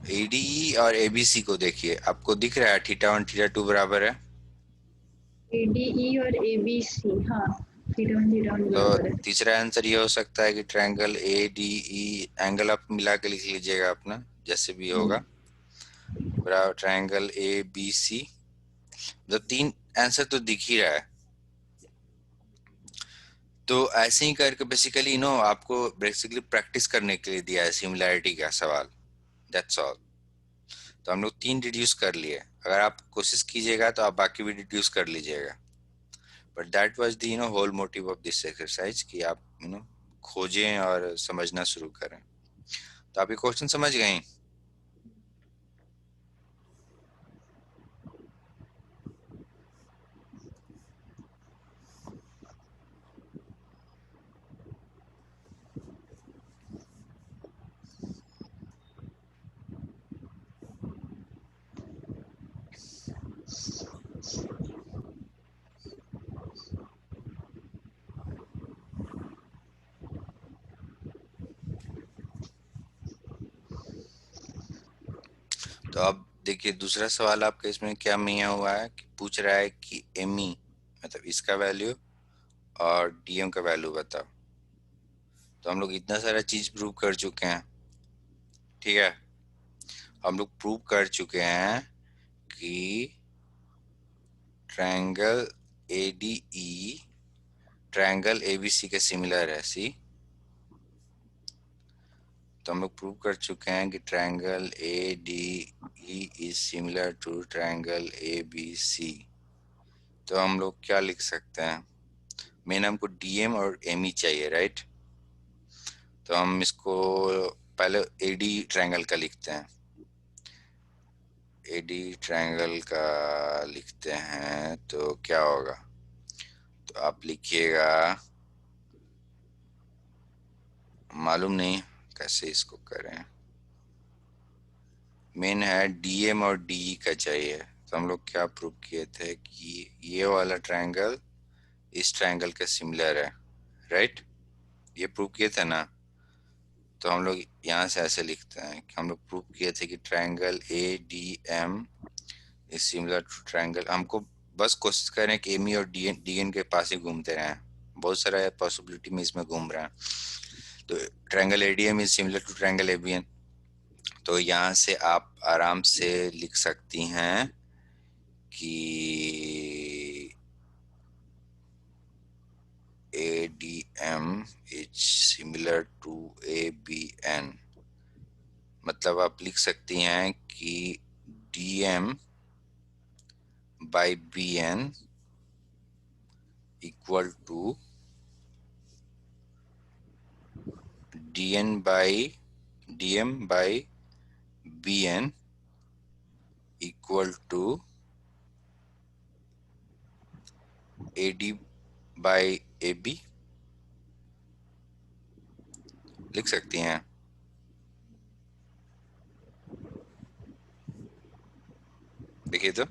ADE और ABC को देखिए, आपको दिख रहा है थीटा 1 थीटा 2 बराबर है। ADE और ABC, हाँ थीटा 1 तो बराबर है। तीसरा आंसर ये हो सकता है कि ट्रायंगल ADE, एंगल आप मिला के लिख लीजिएगा अपना जैसे भी होगा, बराबर ट्रायंगल ABC। तो 3 आंसर तो दिख ही रहा है। तो ऐसे ही करके बेसिकली आपको बेसिकली प्रैक्टिस करने के लिए दिया है सिमिलैरिटी का सवाल, दैट्स ऑल। तो हम लोग 3 रिड्यूस कर लिए, अगर आप कोशिश कीजिएगा तो आप बाकी भी रिड्यूस कर लीजिएगा। But that was the whole motive of this exercise कि आप खोजें और समझना शुरू करें। तो आप ये क्वेश्चन समझ गए? तो अब देखिए दूसरा सवाल आपका इसमें क्या मिया हुआ है कि पूछ रहा है कि एमई मतलब इसका वैल्यू और डीएम का वैल्यू बताओ। तो हम लोग इतना सारा चीज प्रूव कर चुके हैं, ठीक है। हम लोग प्रूव कर चुके हैं कि ट्रायंगल एडीई ट्रायंगल एबीसी के सिमिलर है, सी। तो हम लोग प्रूव कर चुके हैं कि triangle ADE is similar to triangle ABC. तो हम लोग क्या लिख सकते हैं, मेन हमको डीएम और एमई चाहिए, राइट। तो हम इसको पहले एडी ट्रायंगल का लिखते हैं, एडी ट्रायंगल का लिखते हैं तो क्या होगा। तो आप लिखिएगा, मालूम नहीं कैसे इसको करें, मेन है डीएम और डीई का चाहिए। तो हम लोग क्या प्रूव किए थे कि ये वाला ट्रायंगल इस ट्रायंगल के सिमिलर है, राइट। ये प्रूव किए थे ना। तो हम लोग यहाँ से ऐसे लिखते हैं कि हम लोग प्रूव किए थे कि triangle A D M is similar to triangle. हमको बस कोशिश करें कि एमी और डीएन के पास ही घूमते रहें, बहुत सारा पॉसिबिलिटी में इसमें घूम रहे हैं। तो triangle ADM is similar to triangle ABN. तो यहाँ से आप आराम से लिख सकती हैं कि ADM is similar to ABN। मतलब आप लिख सकती हैं कि DM by BN equal to DM by BN equal to AD by AB लिख सकती हैं। देखिए तो,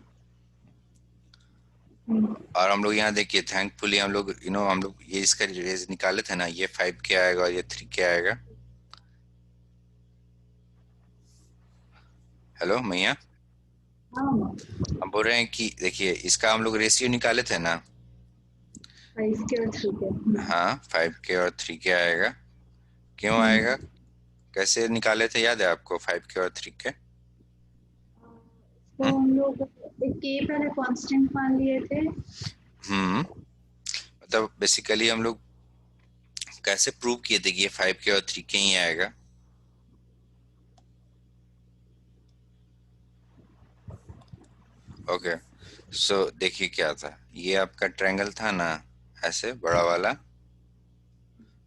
और हम लोग यहाँ देखिए थैंकफुली हम लोग हम लोग ये इसका रेज निकाले थे ना, ये 5 क्या आएगा और ये 3 क्या आएगा। हेलो मैया, हाँ हम बोल रहे हैं कि देखिए इसका हम लोग रेशियो निकाले थे ना। 5 के और 3 के। हाँ 5 के और 3 के आएगा। क्यों आएगा, कैसे निकाले थे याद है आपको 5 के और 3 के? तो हम लोग के पहले कांस्टेंट मान लिए थे। मतलब बेसिकली हम लोग कैसे प्रूव किए थे कि ये 5 के और 3 के ही आएगा। ओके, सो देखिए क्या था, ये आपका ट्रायंगल था ना ऐसे बड़ा वाला,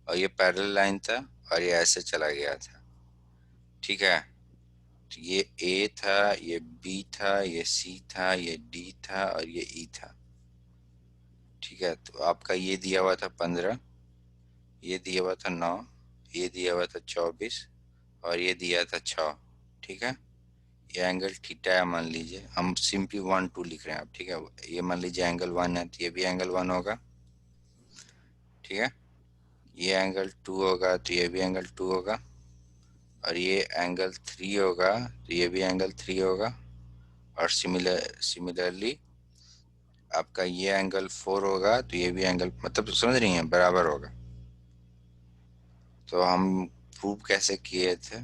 और ये पैरेलल लाइन था और ये ऐसे चला गया था, ठीक है। तो ये ए था, ये बी था, ये सी था, ये डी था और ये ई था, ठीक है। तो आपका ये दिया हुआ था 15, ये दिया हुआ था 9, ये दिया हुआ था 24 और ये दिया था 6, ठीक है। ये एंगल थीटा है मान लीजिए, हम सिंपली 1 2 लिख रहे हैं आप, ठीक है। ये मान लीजिए एंगल 1 है तो ये भी एंगल 1 होगा, ठीक है। ये एंगल 2 होगा तो ये भी एंगल 2 होगा, और ये एंगल 3 होगा तो ये भी एंगल 3 होगा, और सिमिलरली आपका ये एंगल 4 होगा तो ये भी एंगल, मतलब समझ रही हैं, बराबर होगा। तो हम प्रूव कैसे किए थे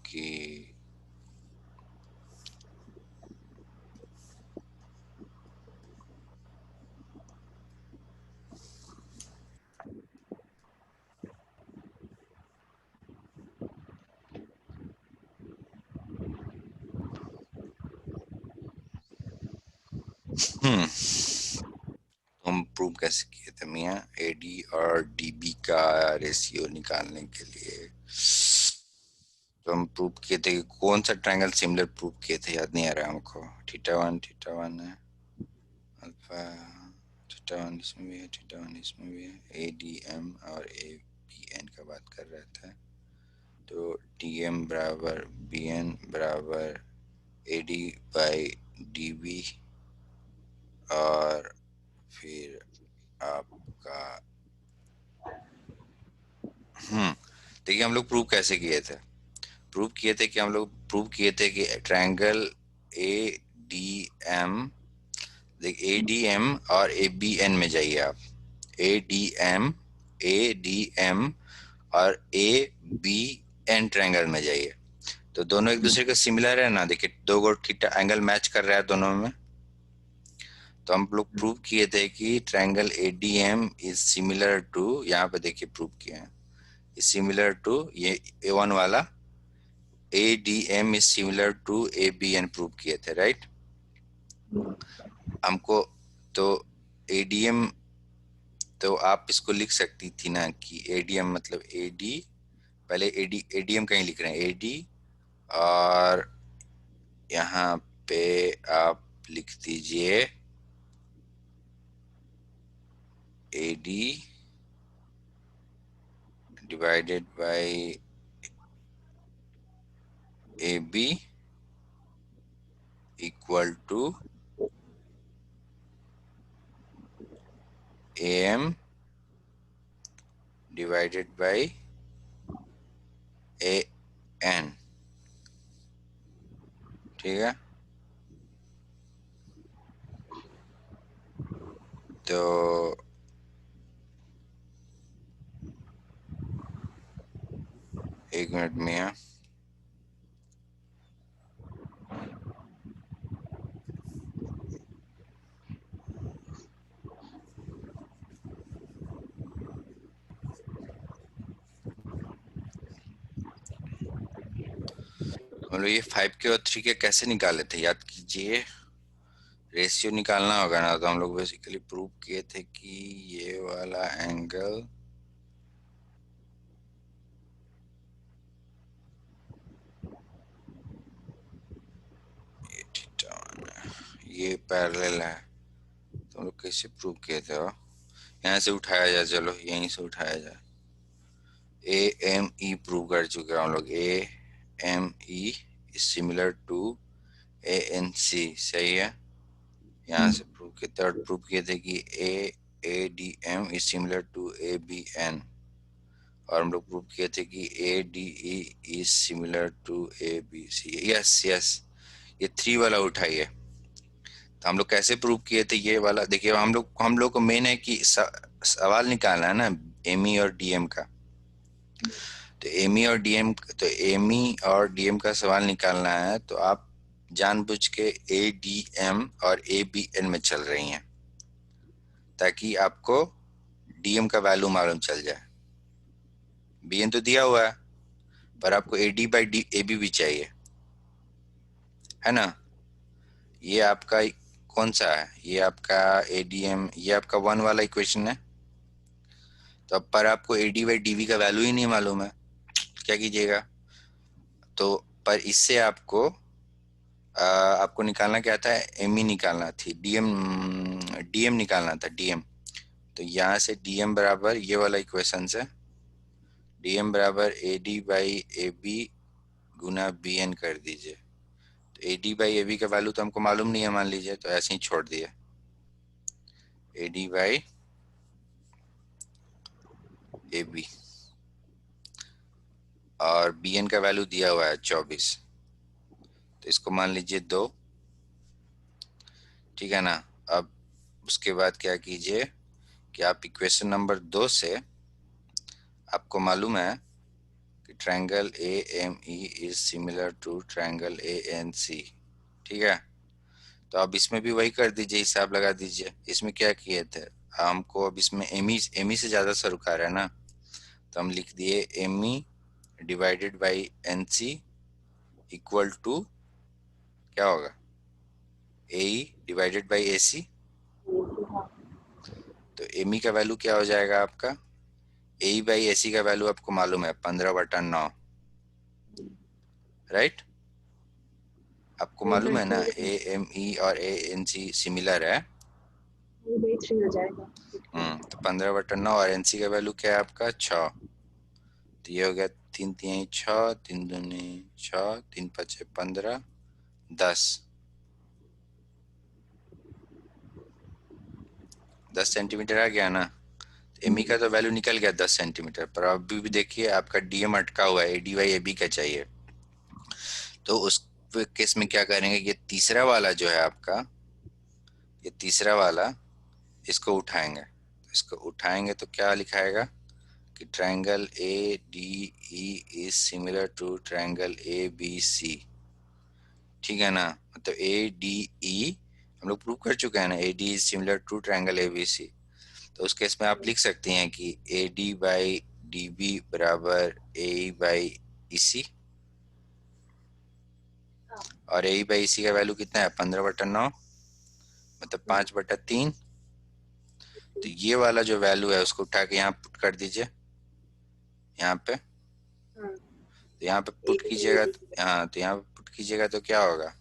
कि हम प्रूव कैसे किए थे मियाँ, एडी और डीबी का रेशियो निकालने के लिए। तो हम प्रूव किए थे कि कौन सा ट्रायंगल सिमिलर प्रूव किए थे, याद नहीं आ रहा हमको। थीटा वन है, अल्फा थीटा वन इसमें भी है, थीटा वन इसमें भी है, ए डी एम और ए बी एन का बात कर रहा था। तो डी एम बराबर बी एन बराबर A D by D B, और फिर आपका देखिए हम लोग प्रूव कैसे किए थे। प्रूव किए थे कि हम लोग प्रूव किए थे कि ट्रायंगल ए डी एम, देख ए डी एम और ए बी एन में जाइए आप, A D M, A D M और ए बी एन ट्रायंगल में जाइए। तो दोनों एक दूसरे के सिमिलर है ना, देखिए दो गो थीटा एंगल मैच कर रहा है दोनों में। तो हम लोग प्रूव किए थे कि triangle A D M is similar to, यहाँ पे देखिए प्रूव किए हैं, इज सिमिलर टू ये ए वन वाला, A D M is similar to A B N prove किए थे, राइट। हमको तो एडीएम, तो आप इसको लिख सकती थी ना कि एडीएम मतलब एडी, पहले एडी एडीएम कहीं लिख रहे हैं एडी, और यहाँ पे आप लिख दीजिए AD divided by A B equal to A M divided by A N, ठीक है। तो एक मिनट में है, हम लोग ये 5 के और 3 के कैसे निकाले थे, याद कीजिए। रेशियो निकालना होगा ना, तो हम लोग बेसिकली प्रूव किए थे कि ये वाला एंगल ये थीटा वन है, ये पैरेलल है। तो हम लोग कैसे प्रूव किए थे, यहाँ से उठाया जाए, चलो यहीं से उठाया जाए। ए एम ई प्रूव कर चुके हैं हम लोग, A M E is similar to A N C, सही है। यहाँ से प्रूव किए, थर्ड प्रूव किए थे कि A D M is similar to A B N, और हम लोग प्रूव किए थे कि A D E is similar to A B C. Yes yes, ये 3 वाला उठाइए। तो हम लोग कैसे प्रूव किए थे ये वाला, देखिए हम लोग को मेन है कि सवाल निकालना है ना एमी और डीएम का। तो एमी और डीएम का सवाल निकालना है, तो आप जानबूझ के ए डी एम और ए बी एन में चल रही हैं, ताकि आपको डीएम का वैल्यू मालूम चल जाए। बी एन तो दिया हुआ है, पर आपको A D by D A B भी चाहिए, है ना। ये आपका कौन सा है, ये आपका एडीएम, ये आपका 1 वाला इक्वेशन है। तो अब पर आपको A D by D V का वैल्यू ही नहीं मालूम है, क्या कीजिएगा। तो पर इससे आपको निकालना क्या था, एम ई निकालना थी, डीएम डीएम निकालना था, डीएम। तो यहाँ से डीएम बराबर ये वाला इक्वेशन से डीएम बराबर A D by A B गुना बी एन कर दीजिए। तो A D by A B का वैल्यू तो हमको मालूम नहीं है, मान लीजिए, तो ऐसे ही छोड़ दिए, A D by A B. और bn का वैल्यू दिया हुआ है 24, तो इसको मान लीजिए 2, ठीक है ना। अब उसके बाद क्या कीजिए कि आप इक्वेशन नंबर 2 से, आपको मालूम है कि triangle AME is similar to triangle ANC, ठीक है। तो अब इसमें भी वही कर दीजिए, हिसाब लगा दीजिए। इसमें क्या किए थे हमको, अब इसमें एमी से ज्यादा सरोकार है ना, तो हम लिख दिए ME divided by NC equal to क्या होगा, AE डिवाइडेड बाई AC। तो एमी का वैल्यू क्या हो जाएगा आपका, AE बाई AC का वैल्यू आपको मालूम है 15/9, राइट। आपको मालूम है ना AME और ANC सिमिलर है। हो जाएगा। तो 15/9 और NC का वैल्यू क्या है आपका 6, तो ये हो गया 3 3 6, 3 दूनी 6, 3 5 15, 10 सेंटीमीटर आ गया ना। तो एमी का तो वैल्यू निकल गया 10 सेंटीमीटर, पर अभी भी देखिए आपका डीएम अटका हुआ है, AD बाई AB का चाहिए। तो उस केस में क्या करेंगे, ये तीसरा वाला जो है आपका, ये तीसरा वाला, इसको उठाएंगे। तो इसको उठाएंगे तो क्या लिखाएगा कि triangle ADE is similar to triangle ABC, ठीक है ना। मतलब ADE हम लोग प्रूव कर चुके हैं ना, AD is similar to triangle ABC। तो उस केस में आप लिख सकते हैं कि AD बाई DB बराबर AE बाई EC, और AE बाई EC का वैल्यू कितना है 15/9, मतलब 5/3। तो ये वाला जो वैल्यू है उसको उठा के यहाँ पुट कर दीजिए, यहाँ पे। तो यहाँ पे पुट कीजिएगा, हाँ तो यहाँ पे पुट कीजिएगा तो क्या होगा,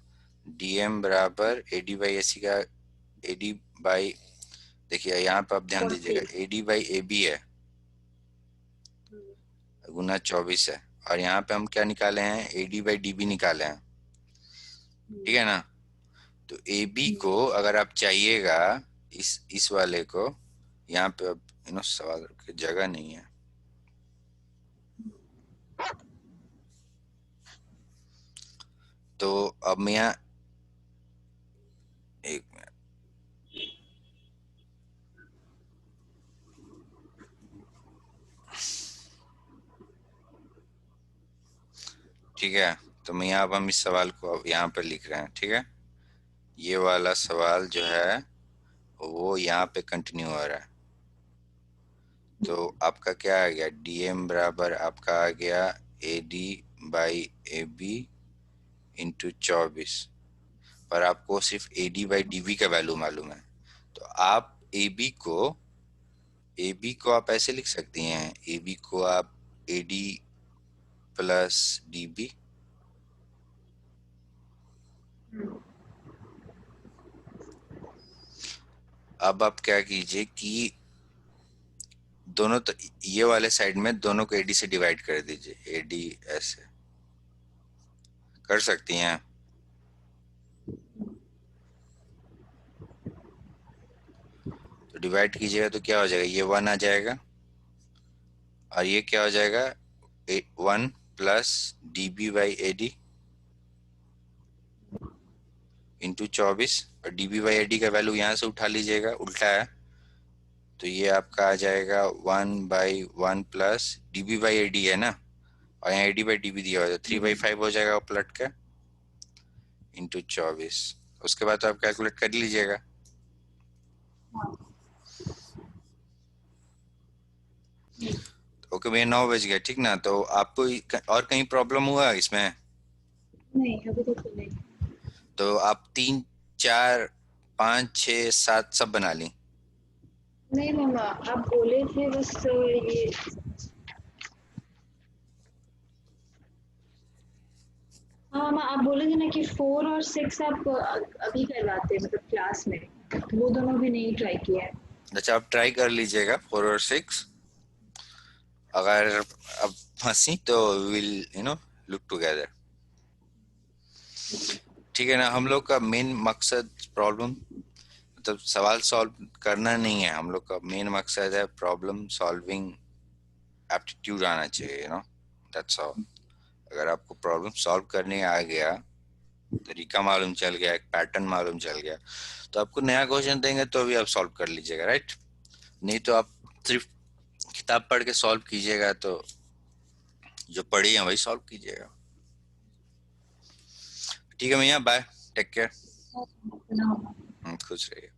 DM बराबर AD बाई AC का, AD बाई, देखिए यहाँ पे आप ध्यान दीजिएगा AD बाई AB है गुना 24 है, और यहाँ पे हम क्या निकाले हैं, AD बाई DB निकाले हैं, ठीक है ना। तो AB को अगर आप चाहिएगा, इस वाले को, यहाँ पे अब सवाल की जगह नहीं है, तो अब मैं यहाँ एक मिनट, ठीक है। तो मैं यहाँ, अब हम इस सवाल को अब यहाँ पे लिख रहे हैं, ठीक है। ये वाला सवाल जो है वो यहाँ पे कंटिन्यू हो रहा है। तो आपका क्या आ गया, DM बराबर आपका आ गया AD बाई AB इंटू 24, पर आपको सिर्फ AD बाई DB का वैल्यू मालूम है। तो आप AB को आप ऐसे लिख सकती हैं, AB को आप AD प्लस DB। अब आप क्या कीजिए कि दोनों तो ये वाले साइड में दोनों को AD से डिवाइड कर दीजिए, AD ऐसे कर सकती हैं। तो डिवाइड कीजिएगा तो क्या हो जाएगा, ये 1 आ जाएगा, और ये क्या हो जाएगा 1 plus DB by AD into 24, और DB बाई AD का वैल्यू यहाँ से उठा लीजिएगा, उल्टा है, तो ये आपका आ जाएगा 1/1 प्लस DB बाई AD है ना, और यहाँ AD बाई DB दिया हुआ है, 3/5 हो जाएगा पलट के इंटू 24। उसके बाद तो आप कैलकुलेट कर लीजिएगा। ओके भैया, 9 बज गया, ठीक ना। तो आपको और कहीं प्रॉब्लम हुआ इसमें? नहीं, अभी तक तो नहीं। तो आप 3 4 5 6 7 सब बना ली? नहीं मामा, आप बोले थे बस ये, हाँ मामा आप बोले थे ना कि 4 और 6 आप अभी करवाते मतलब क्लास में, तो वो दोनों भी नहीं ट्राई किया है। अच्छा, आप ट्राई कर लीजिएगा 4 और 6, अगर अब फंसी तो विल लुक टुगेदर, ठीक है ना। हम लोग का मेन मकसद प्रॉब्लम, मतलब सवाल सॉल्व करना नहीं है, हम लोग का मेन मकसद है प्रॉब्लम सॉल्विंग एप्टीट्यूड आना चाहिए, दैट्स ऑल। अगर आपको प्रॉब्लम सॉल्व करने आ गया, तरीका मालूम चल गया, एक पैटर्न मालूम चल गया, तो आपको नया क्वेश्चन देंगे तो भी आप सॉल्व कर लीजिएगा, राइट। नहीं तो आप सिर्फ किताब पढ़ के सॉल्व कीजिएगा तो जो पढ़ी है वही सॉल्व कीजिएगा। ठीक है भैया, बाय, टेक केयर, खुश रहिए।